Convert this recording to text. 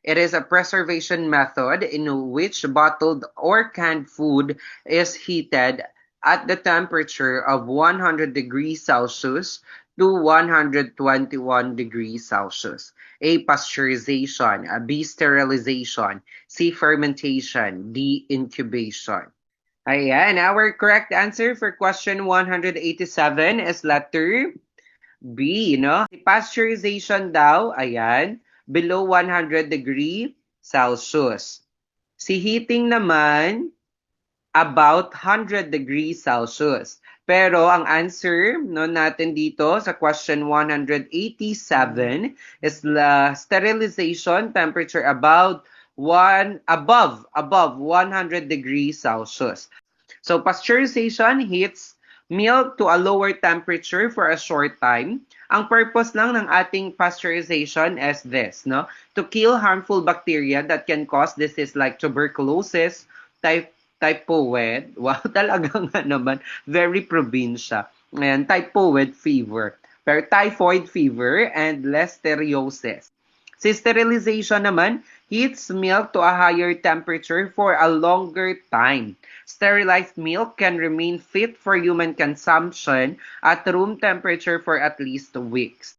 It is a preservation method in which bottled or canned food is heated at the temperature of 100 degrees Celsius to 121 degrees Celsius. A, pasteurization. B, sterilization. C, fermentation. D, incubation. Ayan, our correct answer for question 187 is letter B, no? Si pasteurization daw, ayan, below 100 degree Celsius. Si heating naman, about 100 degrees Celsius. Pero ang answer no, natin dito sa question 187 is the sterilization temperature above 100 degrees Celsius. So pasteurization heats milk to a lower temperature for a short time. Ang purpose lang ng ating pasteurization is this, no? To kill harmful bacteria that can cause disease like tuberculosis, typhoid, wow, talaga nga naman, very probinsya. And typhoid fever, pero typhoid fever and listeriosis. Si sterilization naman, heats milk to a higher temperature for a longer time. Sterilized milk can remain fit for human consumption at room temperature for at least weeks.